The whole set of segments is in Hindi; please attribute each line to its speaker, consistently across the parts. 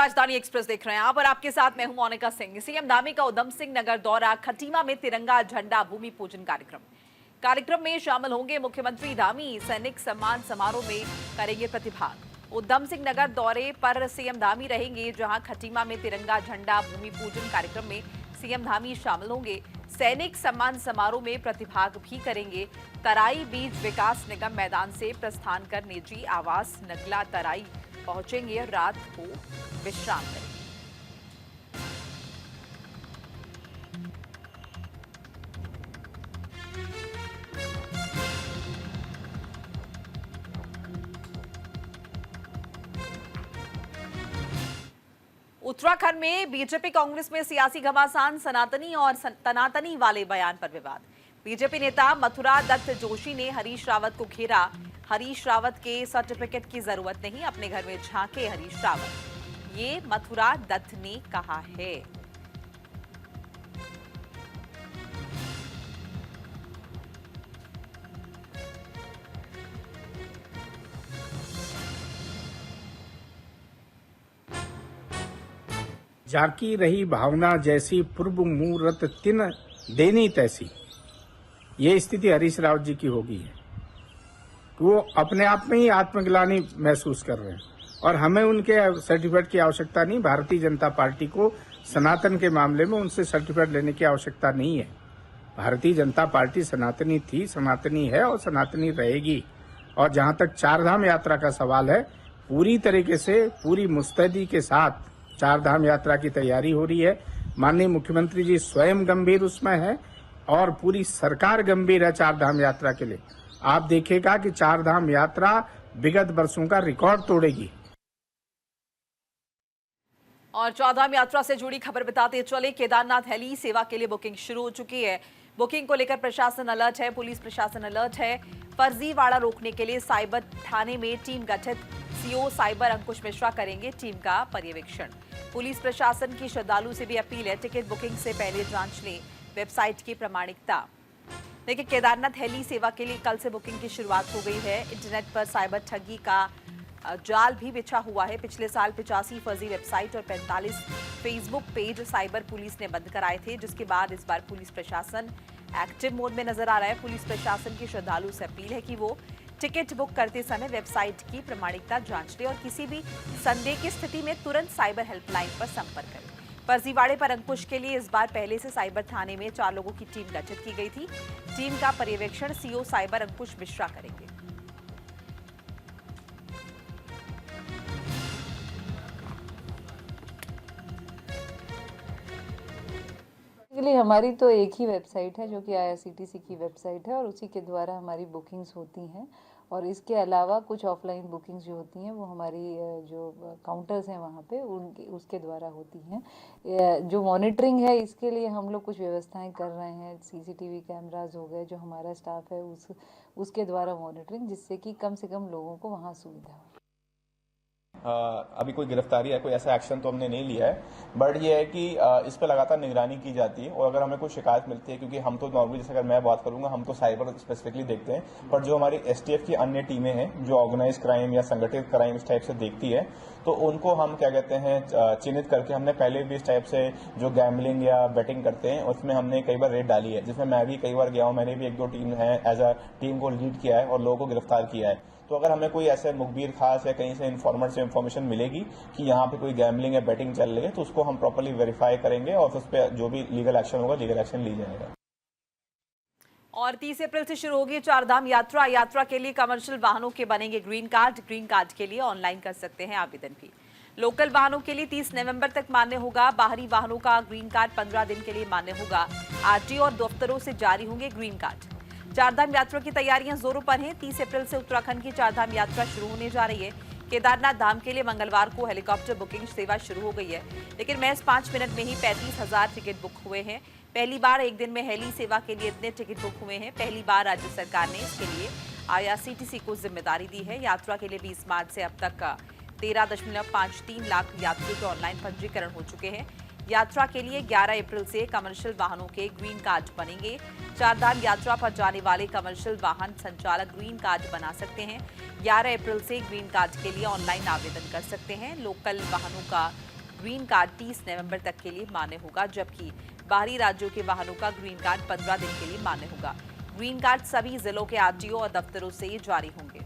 Speaker 1: राजधानी एक्सप्रेस देख रहे हैं आप और आपके साथ मैं हूं मोनिका सिंह। सीएम धामी का उधम सिंह नगर दौरा, खटीमा में तिरंगा झंडा भूमि पूजन कार्यक्रम में शामिल होंगे मुख्यमंत्री धामी। सैनिक सम्मान समारोह में करेंगे प्रतिभाग। उधम सिंह नगर दौरे पर सीएम धामी रहेंगे, जहां खटीमा में तिरंगा झंडा भूमि पूजन कार्यक्रम में सीएम धामी शामिल होंगे। सैनिक सम्मान समारोह में प्रतिभाग भी करेंगे। तराई बीज विकास निगम मैदान से प्रस्थान कर निजी आवास नगला तराई पहुंचेंगे, रात को विश्राम करेंगे। उत्तराखंड में बीजेपी कांग्रेस में सियासी घमासान, सनातनी और तनातनी वाले बयान पर विवाद। बीजेपी नेता मथुरा दत्त जोशी ने हरीश रावत को घेरा। हरीश रावत के सर्टिफिकेट की जरूरत नहीं, अपने घर में झांके हरीश रावत, ये मथुरा दत्त ने कहा है।
Speaker 2: जाकी रही भावना जैसी पूर्व मुहूर्त तिन देनी तैसी, ये स्थिति हरीश रावत जी की होगी है। वो अपने आप में ही आत्मग्लानि महसूस कर रहे हैं और हमें उनके सर्टिफिकेट की आवश्यकता नहीं। भारतीय जनता पार्टी को सनातन के मामले में उनसे सर्टिफिकेट लेने की आवश्यकता नहीं है। भारतीय जनता पार्टी सनातनी थी, सनातनी है और सनातनी रहेगी। और जहां तक चारधाम यात्रा का सवाल है, पूरी तरीके से पूरी मुस्तैदी के साथ चारधाम यात्रा की तैयारी हो रही है। माननीय मुख्यमंत्री जी स्वयं गंभीर उसमें है और पूरी सरकार गंभीर है चारधाम यात्रा के लिए। आप देखिएगा कि चारधाम यात्रा विगत वर्षों का रिकॉर्ड तोड़ेगी।
Speaker 1: और चारधाम यात्रा से जुड़ी खबर बताते चले, केदारनाथ हेली सेवा के लिए बुकिंग शुरू हो चुकी है। बुकिंग को लेकर प्रशासन अलर्ट है, पुलिस प्रशासन अलर्ट है। फर्जीवाड़ा रोकने के लिए साइबर थाने में टीम गठित। सीओ साइबर अंकुश मिश्रा करेंगे टीम का पर्यवेक्षण। पुलिस प्रशासन की श्रद्धालु से भी अपील है, टिकट बुकिंग से पहले जांच लें वेबसाइट की प्रामाणिकता। देखिए, केदारनाथ हेली सेवा के लिए कल से बुकिंग की शुरुआत हो गई है। इंटरनेट पर साइबर ठगी का जाल भी बिछा हुआ है। पिछले साल 85 फर्जी वेबसाइट और 45 फेसबुक पेज साइबर पुलिस ने बंद कराए थे, जिसके बाद इस बार पुलिस प्रशासन एक्टिव मोड में नजर आ रहा है। पुलिस प्रशासन की श्रद्धालु से अपील है कि वो टिकट बुक करते समय वेबसाइट की प्रामाणिकता जांच ले और किसी भी संदेह की स्थिति में तुरंत साइबर हेल्पलाइन पर संपर्क करें। फर्जीवाड़े पर अंकुश के लिए इस बार पहले से साइबर थाने में 4 लोगों की टीम गठित की गई थी। टीम का पर्यवेक्षण सीओ साइबर अंकुश मिश्रा करेंगे।
Speaker 3: हमारी तो एक ही वेबसाइट है जो कि आईआरसीटीसी की वेबसाइट है और उसी के द्वारा हमारी बुकिंग्स होती हैं। और इसके अलावा कुछ ऑफलाइन बुकिंग्स जो होती हैं वो हमारी जो काउंटर्स हैं वहाँ पे उसके द्वारा होती हैं। जो मॉनिटरिंग है, इसके लिए हम लोग कुछ व्यवस्थाएं कर रहे हैं। सीसीटीवी कैमरास हो गए, जो हमारा स्टाफ है उसके द्वारा मॉनिटरिंग, जिससे कि कम से कम लोगों को वहाँ सुविधा हो।
Speaker 4: अभी कोई गिरफ्तारी या कोई ऐसा एक्शन तो हमने नहीं लिया है, बट ये है कि इस पर लगातार निगरानी की जाती है। और अगर हमें कोई शिकायत मिलती है, क्योंकि हम तो नॉर्मली, जैसे अगर मैं बात करूंगा, हम तो साइबर स्पेसिफिकली देखते हैं, पर जो हमारी एसटीएफ की अन्य टीमें हैं जो ऑर्गेनाइज क्राइम या संगठित क्राइम इस टाइप से देखती है, तो उनको हम क्या कहते हैं चिन्हित करके, हमने पहले भी इस टाइप से जो गैम्बलिंग या बेटिंग करते हैं उसमें हमने कई बार रेड डाली है, जिसमें मैं भी कई बार गया हूं। मैंने भी 1-2 टीम है एज अ टीम को लीड किया है और लोगों को गिरफ्तार किया है। तो अगर हमें कोई ऐसे मुखबिर खास या कहीं से इन्फॉर्मर से इन्फॉर्मेशन मिलेगी कि यहाँ पे कोई गैम्बलिंग या बेटिंग चल रही है, तो उसको हम प्रॉपर्ली वेरीफाई करेंगे और उस पर जो भी लीगल एक्शन होगा, लीगल एक्शन ली जाएगा।
Speaker 1: और 30 अप्रैल से शुरू होगी चारधाम यात्रा। यात्रा के लिए कमर्शियल वाहनों के बनेंगे ग्रीन कार्ड। ग्रीन कार्ड के लिए ऑनलाइन कर सकते हैं आवेदन भी। लोकल वाहनों के लिए 30 नवंबर तक मान्य होगा। बाहरी वाहनों का ग्रीन कार्ड 15 दिन के लिए मान्य होगा। आरटीओ और दफ्तरों से जारी होंगे ग्रीन कार्ड। चारधाम यात्रा की तैयारियां जोरों पर हैं। 30 अप्रैल से उत्तराखंड की चारधाम यात्रा शुरू होने जा रही है। केदारनाथ धाम के लिए मंगलवार को हेलीकॉप्टर बुकिंग सेवा शुरू हो गई है, लेकिन महज 5 मिनट में ही 35,000 टिकट बुक हुए हैं। पहली बार एक दिन में हेली सेवा के लिए इतने टिकट बुक हुए हैं। पहली बार राज्य सरकार ने इसके लिए आईआरसीटीसी को जिम्मेदारी दी है। यात्रा के लिए 20 मार्च से अब तक 13.53 लाख यात्रियों के ऑनलाइन पंजीकरण हो चुके हैं। यात्रा के लिए 11 अप्रैल से कमर्शियल वाहनों के ग्रीन कार्ड बनेंगे। चारधाम यात्रा पर जाने वाले कमर्शियल वाहन संचालक ग्रीन कार्ड बना सकते हैं। 11 अप्रैल से ग्रीन कार्ड के लिए ऑनलाइन आवेदन कर सकते हैं। लोकल वाहनों का ग्रीन कार्ड 30 नवंबर तक के लिए मान्य होगा, जबकि बाहरी राज्यों के वाहनों का ग्रीन कार्ड 15 दिन के लिए मान्य होगा। ग्रीन कार्ड सभी जिलों के आरटीओ और दफ्तरों से जारी होंगे।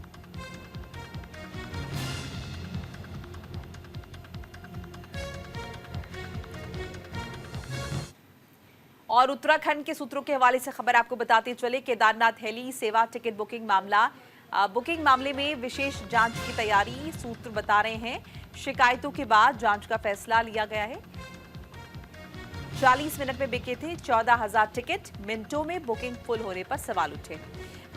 Speaker 1: और उत्तराखंड के सूत्रों के हवाले से खबर आपको बताते चले, केदारनाथ हेली सेवा टिकट बुकिंग मामले में विशेष जांच की तैयारी। सूत्र बता रहे हैं शिकायतों के बाद जांच का फैसला लिया गया है। 40 मिनट में बिके थे 14,000 टिकट, मिनटों में बुकिंग फुल होने पर सवाल उठे।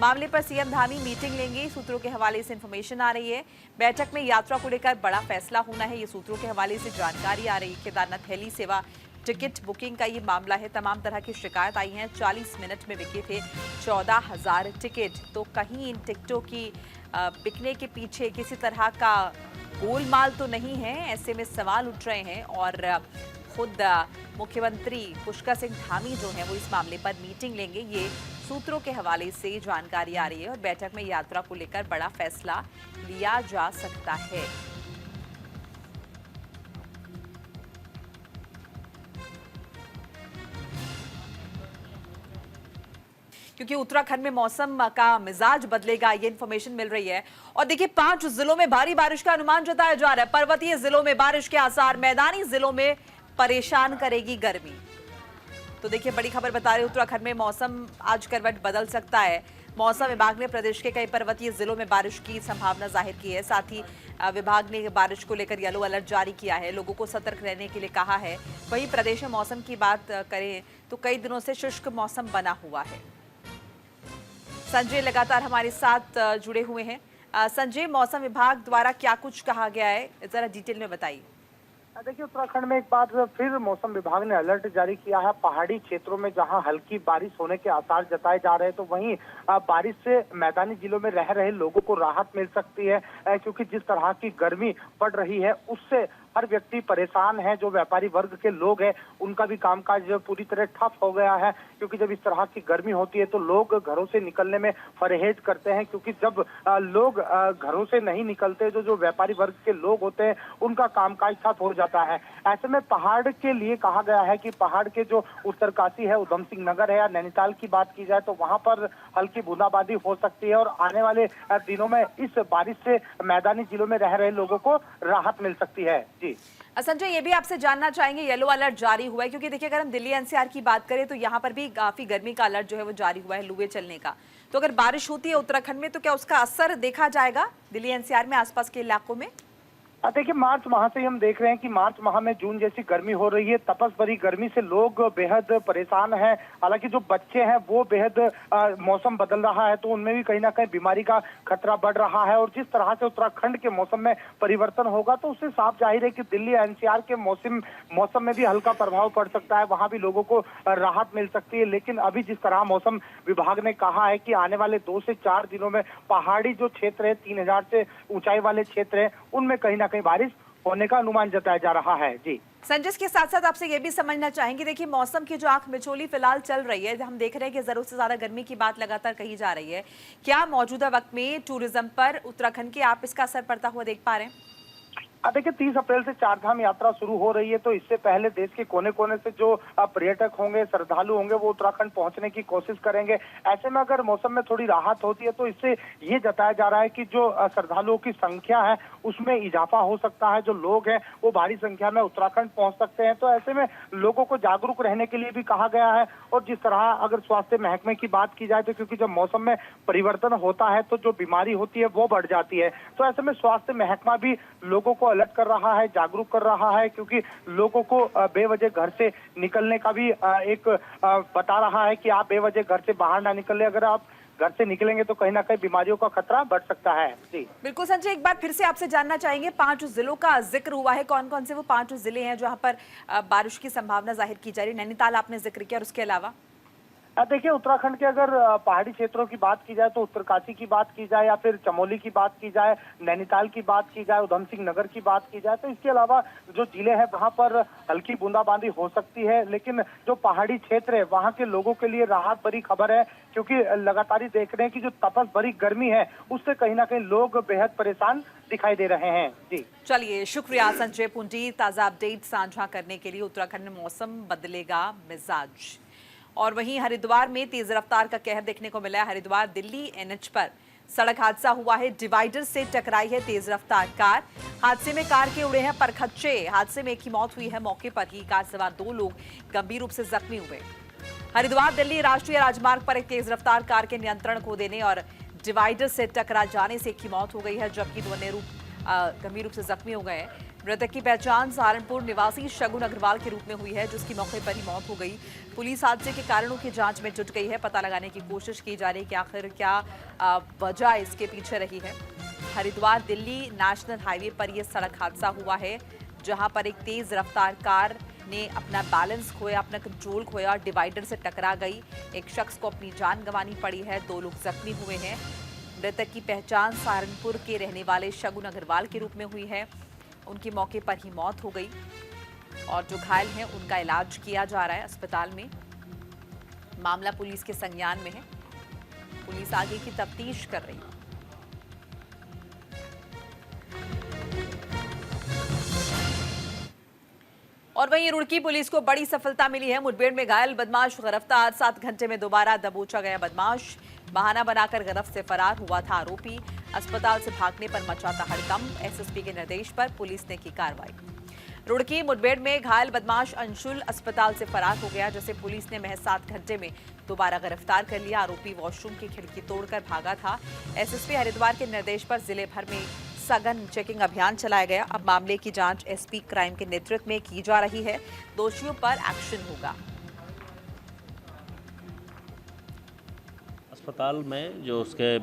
Speaker 1: मामले पर सीएम धामी मीटिंग लेंगे, सूत्रों के हवाले से इंफॉर्मेशन आ रही है। बैठक में यात्रा को लेकर बड़ा फैसला होना है, ये सूत्रों के हवाले से जानकारी आ रही है। केदारनाथ हेली सेवा टिकट बुकिंग का ये मामला है। तमाम तरह की शिकायत आई हैं। 40 मिनट में बिके थे 14,000 टिकट। तो कहीं इन टिकटों की बिकने के पीछे किसी तरह का गोलमाल तो नहीं है, ऐसे में सवाल उठ रहे हैं। और खुद मुख्यमंत्री पुष्कर सिंह धामी जो हैं वो इस मामले पर मीटिंग लेंगे, ये सूत्रों के हवाले से जानकारी आ रही है। और बैठक में यात्रा को लेकर बड़ा फैसला लिया जा सकता है। क्योंकि उत्तराखंड में मौसम का मिजाज बदलेगा, ये इंफॉर्मेशन मिल रही है। और देखिए 5 जिलों में भारी बारिश का अनुमान जताया जा रहा है। पर्वतीय जिलों में बारिश के आसार, मैदानी जिलों में परेशान करेगी गर्मी। तो देखिए बड़ी खबर बता रही है, उत्तराखंड में मौसम आज करवट बदल सकता है। मौसम विभाग ने प्रदेश के कई पर्वतीय जिलों में बारिश की संभावना जाहिर की है। साथ ही विभाग ने बारिश को लेकर येलो अलर्ट जारी किया है, लोगों को सतर्क रहने के लिए कहा है। वहीं प्रदेश में मौसम की बात करें तो कई दिनों से शुष्क मौसम बना हुआ है। संजय लगातार हमारे साथ जुड़े हुए हैं। संजय, मौसम विभाग द्वारा क्या कुछ कहा गया है, जरा डिटेल में बताइए।
Speaker 5: देखिए, उत्तराखंड में एक बार फिर मौसम विभाग ने अलर्ट जारी किया है। पहाड़ी क्षेत्रों में जहां हल्की बारिश होने के आसार जताए जा रहे हैं, तो वहीं बारिश से मैदानी जिलों में रह रहे लोगों को राहत मिल सकती है, क्योंकि जिस तरह की गर्मी पड़ रही है उससे हर व्यक्ति परेशान है। जो व्यापारी वर्ग के लोग हैं उनका भी कामकाज पूरी तरह ठप हो गया है, क्योंकि जब इस तरह की गर्मी होती है तो लोग घरों से निकलने में परहेज करते हैं। क्योंकि जब लोग घरों से नहीं निकलते, जो व्यापारी वर्ग के लोग होते हैं उनका कामकाज ठप हो जाता है। ऐसे में पहाड़ के लिए कहा गया है कि पहाड़ के जो उत्तरकाशी है, उधम सिंह नगर है या नैनीताल की बात की जाए तो वहां पर हल्की बूंदाबांदी हो सकती है। और आने वाले दिनों में इस बारिश से मैदानी जिलों में रह रहे लोगों को राहत मिल सकती है। जी
Speaker 1: संजय, ये भी आपसे जानना चाहेंगे, येलो अलर्ट जारी हुआ है क्योंकि देखिए अगर हम दिल्ली एनसीआर की बात करें तो यहाँ पर भी काफी गर्मी का अलर्ट जो है वो जारी हुआ है, लुए चलने का। तो अगर बारिश होती है उत्तराखंड में तो क्या उसका असर देखा जाएगा दिल्ली एनसीआर में आसपास के इलाकों में?
Speaker 5: देखिए, मार्च माह से हम देख रहे हैं कि मार्च माह में जून जैसी गर्मी हो रही है। तपस भरी गर्मी से लोग बेहद परेशान हैं। हालांकि जो बच्चे हैं वो बेहद मौसम बदल रहा है तो उनमें भी कहीं ना कहीं बीमारी का खतरा बढ़ रहा है। और जिस तरह से उत्तराखंड के मौसम में परिवर्तन होगा तो उससे साफ जाहिर है कि दिल्ली एनसीआर के मौसम में भी हल्का प्रभाव पड़ सकता है, वहां भी लोगों को राहत मिल सकती है। लेकिन अभी जिस तरह मौसम विभाग ने कहा है कि आने वाले 2 से 4 दिनों में पहाड़ी जो क्षेत्र है, 3000 से ऊंचाई वाले क्षेत्र है, उनमें कहीं ना कहीं बारिश होने का अनुमान जताया जा रहा है। जी
Speaker 1: संजय, के साथ साथ आपसे ये भी समझना चाहेंगे, देखिए मौसम की जो आंख मिचोली फिलहाल चल रही है, हम देख रहे हैं कि जरूरत से ज्यादा गर्मी की बात लगातार कही जा रही है। क्या मौजूदा वक्त में टूरिज्म पर उत्तराखंड के आप इसका असर पड़ता हुआ देख पा रहे हैं?
Speaker 5: देखिए, 30 अप्रैल से 4 धाम यात्रा शुरू हो रही है, तो इससे पहले देश के कोने कोने से जो पर्यटक होंगे, श्रद्धालु होंगे, वो उत्तराखंड पहुंचने की कोशिश करेंगे। ऐसे में अगर मौसम में थोड़ी राहत होती है तो इससे ये जताया जा रहा है कि जो श्रद्धालुओं की संख्या है उसमें इजाफा हो सकता है। जो लोग हैं वो भारी संख्या में उत्तराखंड पहुंच सकते हैं। तो ऐसे में लोगों को जागरूक रहने के लिए भी कहा गया है। और जिस तरह अगर स्वास्थ्य महकमे की बात की जाए तो क्योंकि जब मौसम में परिवर्तन होता है तो जो बीमारी होती है वो बढ़ जाती है। तो ऐसे में स्वास्थ्य महकमा भी लोगों को अलर्ट कर रहा है, जागरूक कर रहा है, क्योंकि लोगों को बेवजह घर से निकलने का भी एक बता रहा है कि आप बेवजह घर से बाहर ना निकलें। अगर आप घर से निकलेंगे तो कहीं ना कहीं बीमारियों का खतरा बढ़ सकता है। जी
Speaker 1: बिल्कुल संजय, एक बार फिर से आपसे जानना चाहेंगे, 5 जिलों का जिक्र हुआ है, कौन कौन से वो 5 जिले हैं जहां पर बारिश की संभावना जाहिर की जा रही है? नैनीताल आपने जिक्र किया और उसके अलावा?
Speaker 5: देखिए, उत्तराखंड के अगर पहाड़ी क्षेत्रों की बात की जाए तो उत्तरकाशी की बात की जाए या फिर चमोली की बात की जाए, नैनीताल की बात की जाए, उधम सिंह नगर की बात की जाए, तो इसके अलावा जो जिले हैं वहां पर हल्की बूंदाबांदी हो सकती है। लेकिन जो पहाड़ी क्षेत्र है वहां के लोगों के लिए राहत भरी खबर है, क्योंकि लगातार ही देख रहे हैं कि जो तपस भरी गर्मी है उससे कहीं ना कहीं लोग बेहद परेशान दिखाई दे रहे हैं। जी
Speaker 1: चलिए, शुक्रिया संजय पुंडी ताजा अपडेट साझा करने के लिए। उत्तराखंड में मौसम बदलेगा मिजाज। और वहीं हरिद्वार में तेज रफ्तार का कहर देखने को मिला है। हरिद्वार दिल्ली एनएच पर सड़क हादसा हुआ है। डिवाइडर से टकराई है तेज रफ्तार कार। हादसे में कार के उड़े हैं परखच्चे। हादसे में एक की मौत हुई है। मौके पर ही कार सवार 2 लोग गंभीर रूप से जख्मी हुए। हरिद्वार दिल्ली राष्ट्रीय राजमार्ग पर एक तेज रफ्तार कार के नियंत्रण खो देने और डिवाइडर से टकरा जाने से एक की मौत हो गई है, जबकि 2 अन्य गंभीर रूप से जख्मी हो गए हैं। मृतक की पहचान सहारनपुर निवासी शगुन अग्रवाल के रूप में हुई है, जिसकी मौके पर ही मौत हो गई। पुलिस हादसे के कारणों की जांच में जुट गई है। पता लगाने की कोशिश की जा रही है कि आखिर क्या वजह इसके पीछे रही है। हरिद्वार दिल्ली नेशनल हाईवे पर यह सड़क हादसा हुआ है, जहां पर एक तेज रफ्तार कार ने अपना बैलेंस खोया, अपना कंट्रोल खोया, डिवाइडर से टकरा गई। एक शख्स को अपनी जान गंवानी पड़ी है। 2 लोग जख्मी हुए हैं। मृतक की पहचान सहारनपुर के रहने वाले शगुन अग्रवाल के रूप में हुई है। उनकी मौके पर ही मौत हो गई और जो घायल हैं उनका इलाज किया जा रहा है अस्पताल में। मामला पुलिस के संज्ञान में है। पुलिस आगे की तफ्तीश कर रही है। और वहीं रुड़की पुलिस को बड़ी सफलता मिली है। मुठभेड़ में घायल बदमाश गिरफ्तार। 7 घंटे में दोबारा दबोचा गया बदमाश। बहाना बनाकर गिरफ्त से फरार हुआ था आरोपी। अस्पताल से भागने पर मचा था हड़कंप। एसएसपी के निर्देश पर पुलिस ने की कार्रवाई। रुड़की मुठभेड़ में घायल बदमाश अंशुल अस्पताल से फरार हो गया, जिसे पुलिस ने महज 7 घंटे में दोबारा गिरफ्तार कर लिया। आरोपी वॉशरूम की खिड़की तोड़कर भागा था। एसएसपी हरिद्वार के निर्देश पर जिले भर में सघन चेकिंग अभियान चलाया गया। अब मामले की जांच एसपी क्राइम के नेतृत्व में की जा रही है। दोषियों पर एक्शन होगा।
Speaker 6: अस्पताल में जो उसके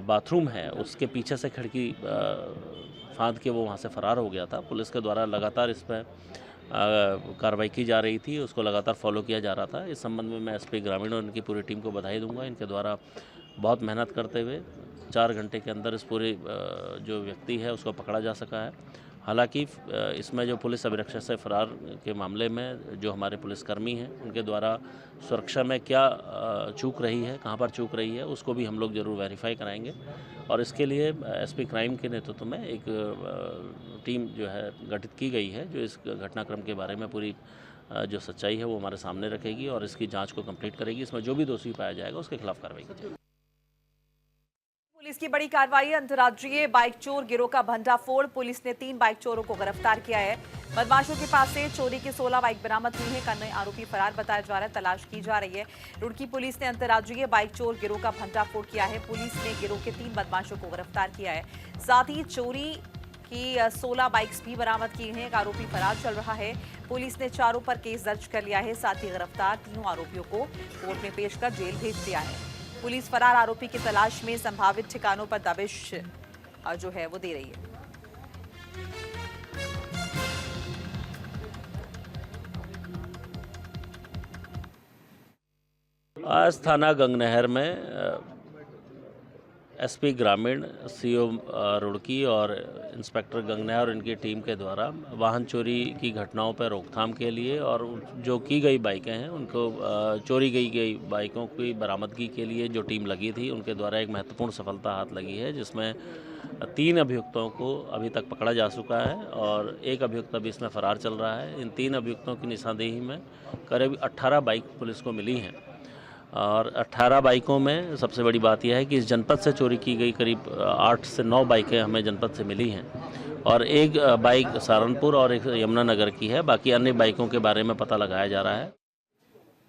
Speaker 6: बाथरूम है उसके पीछे से खिड़की फांद के वो वहाँ से फरार हो गया था। पुलिस के द्वारा लगातार इस पर कार्रवाई की जा रही थी, उसको लगातार फॉलो किया जा रहा था। इस संबंध में मैं एसपी ग्रामीण और इनकी पूरी टीम को बधाई दूंगा। इनके द्वारा बहुत मेहनत करते हुए 4 घंटे के अंदर इस पूरे जो व्यक्ति है उसको पकड़ा जा सका है। हालांकि इसमें जो पुलिस अभिरक्षा से फरार के मामले में जो हमारे पुलिसकर्मी हैं उनके द्वारा सुरक्षा में क्या चूक रही है, कहां पर चूक रही है, उसको भी हम लोग ज़रूर वेरीफाई कराएंगे। और इसके लिए एसपी क्राइम के नेतृत्व में एक टीम जो है गठित की गई है, जो इस घटनाक्रम के बारे में पूरी जो सच्चाई है वो हमारे सामने रखेगी और इसकी जाँच को कंप्लीट करेगी। इसमें जो भी दोषी पाया जाएगा उसके खिलाफ कार्रवाई की जाएगी।
Speaker 1: पुलिस की बड़ी कार्रवाई। अंतर्राज्यीय बाइक चोर गिरोह का भंडाफोड़। पुलिस ने 3 बाइक चोरों को गिरफ्तार किया है। बदमाशों के पास से चोरी की 16 बाइक बरामद हुई है। अन्य आरोपी फरार बताया जा रहा है, तलाश की जा रही है। रुड़की पुलिस ने अंतर्राज्यीय बाइक चोर गिरोह का भंडाफोड़ किया है। पुलिस ने गिरोह के 3 बदमाशों को गिरफ्तार किया है। साथ ही चोरी की 16 बाइक्स भी बरामद की हैं। एक आरोपी फरार चल रहा है। पुलिस ने चारों पर केस दर्ज कर लिया है। साथ ही गिरफ्तार 3 आरोपियों को कोर्ट में पेश कर जेल भेज दिया है। पुलिस फरार आरोपी की तलाश में संभावित ठिकानों पर दबिश जो है वो दे रही है।
Speaker 6: आज थाना गंगनहर में एसपी ग्रामीण, सीओ रुड़की और इंस्पेक्टर गंगनहर और इनकी टीम के द्वारा वाहन चोरी की घटनाओं पर रोकथाम के लिए और जो की गई बाइकें हैं उनको चोरी गई बाइकों की बरामदगी के लिए जो टीम लगी थी उनके द्वारा एक महत्वपूर्ण सफलता हाथ लगी है, जिसमें 3 अभियुक्तों को अभी तक पकड़ा जा चुका है और एक अभियुक्त अभी इसमें फरार चल रहा है। इन 3 अभियुक्तों की निशानदेही में करीब 18 बाइक पुलिस को मिली हैं और 18 बाइकों में सबसे बड़ी बात यह है कि इस जनपद से चोरी की गई करीब 8 से 9 बाइकें हमें जनपद से मिली हैं और एक बाइक सहारनपुर और एक यमुनानगर की है। बाकी अन्य बाइकों के बारे में पता लगाया जा रहा है।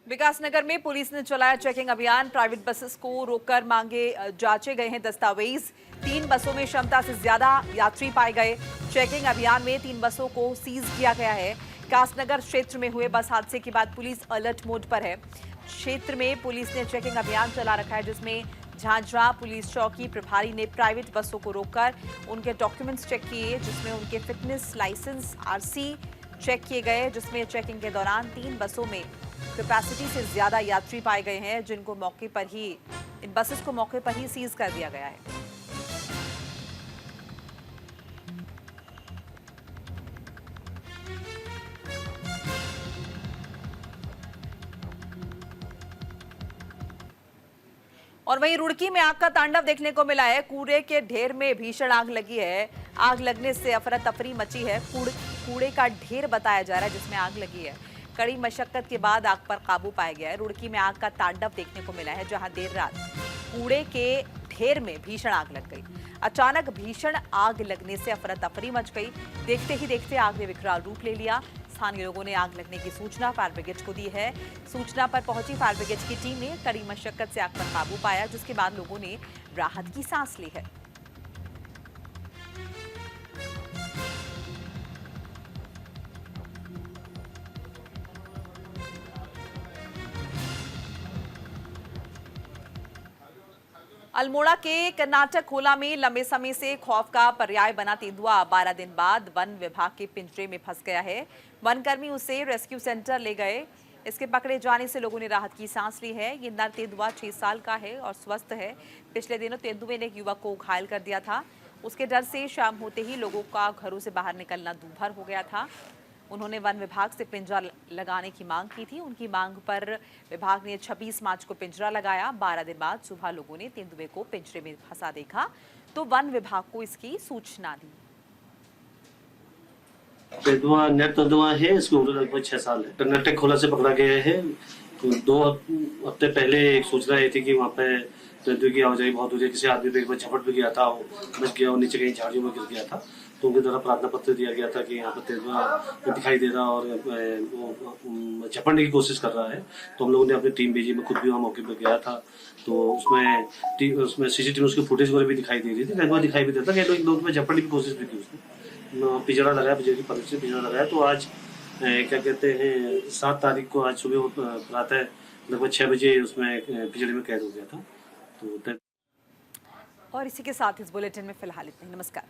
Speaker 1: विकासनगर में पुलिस ने चलाया चेकिंग अभियान। प्राइवेट बसेस को रोककर मांगे जांचे गए हैं दस्तावेज। 3 बसों में क्षमता से ज्यादा यात्री पाए गए। चेकिंग अभियान में 3 बसों को सीज किया गया है। कासनगर क्षेत्र में हुए बस हादसे के बाद पुलिस अलर्ट मोड पर है। क्षेत्र में पुलिस ने चेकिंग अभियान चला रखा है, जिसमें झांझरा पुलिस चौकी प्रभारी ने प्राइवेट बसों को रोककर उनके डॉक्यूमेंट्स चेक किए, जिसमें उनके फिटनेस लाइसेंस, आरसी चेक किए गए। जिसमें चेकिंग के दौरान 3 बसों में कैपेसिटी से ज्यादा यात्री पाए गए हैं, जिनको मौके पर ही इन बसेस को मौके पर ही सीज कर दिया गया है। और वहीं रुड़की में आग का तांडव देखने को मिला है। कूड़े के ढेर में भीषण आग लगी है। आग लगने से अफरा तफरी मची है। कूड़े का ढेर बताया जा रहा है जिसमें आग लगी है। कड़ी मशक्कत के बाद आग पर काबू पाया गया है। रुड़की में आग का तांडव देखने को मिला है, जहां देर रात कूड़े के ढेर में भीषण आग लग गई। अचानक भीषण आग लगने से अफरा तफरी मच गई। देखते ही देखते आग ने विकराल रूप ले लिया। स्थानीय लोगों ने आग लगने की सूचना फायर ब्रिगेड को दी है। सूचना पर पहुंची फायर ब्रिगेड की टीम ने कड़ी मशक्कत से आग पर काबू पाया, जिसके बाद लोगों ने राहत की सांस ली है। अल्मोड़ा के कर्नाटक खोला में लंबे समय से खौफ का पर्याय बना तेंदुआ 12 दिन बाद वन विभाग के पिंजरे में फंस गया है। वनकर्मी उसे रेस्क्यू सेंटर ले गए। इसके पकड़े जाने से लोगों ने राहत की सांस ली है। ये नर तेंदुआ 6 साल का है और स्वस्थ है। पिछले दिनों तेंदुए ने एक युवक को घायल कर दिया था। उसके डर से शाम होते ही लोगों का घरों से बाहर निकलना दूभर हो गया था। उन्होंने वन विभाग से पिंजरा लगाने की मांग की थी। उनकी मांग पर विभाग ने 26 मार्च को पिंजरा लगाया। 12 दिन बाद सुबह लोगों ने तेंदुए को पिंजरे में फंसा देखा तो वन विभाग को इसकी सूचना दी।
Speaker 7: तेंदुआ नेट तेंदुआ है, इसकी उम्र लगभग 6 साल है। कर्नाटक खोला से पकड़ा गया है। तो 2 हफ्ते पहले एक सूचना आई थी कि वहाँ पे तेंदुए की आवाजाही बहुत हो रही है। किसी आदमी पे एक बार झपट भी गया था, वो बच गया और नीचे कहीं झाड़ियों में गिर गया था। तो उनके द्वारा प्रार्थना पत्र दिया गया था कि यहाँ पर तेंदुआ दिखाई दे रहा और वो झपटने की कोशिश कर रहा है। तो हम लोगों ने अपनी टीम भेजी। मैं खुद भी वहाँ मौके पर गया था। तो उसमें सीसीटीवी उसकी फुटेज वगैरह भी दिखाई दे रही थी। तेंदुआ दिखाई भी देता। कई लोग में झपटने की कोशिश भी की उसने। पिंजरा लगाया, पिंजरे की मदद से पिंजरा लगाया। तो आज क्या कहते हैं 7 तारीख को आज सुबह प्रातः लगभग 6 बजे उसमें पिंजरे में कैद हो गया था। तो
Speaker 1: और इसी के साथ इस बुलेटिन में फिलहाल इतना ही। नमस्कार।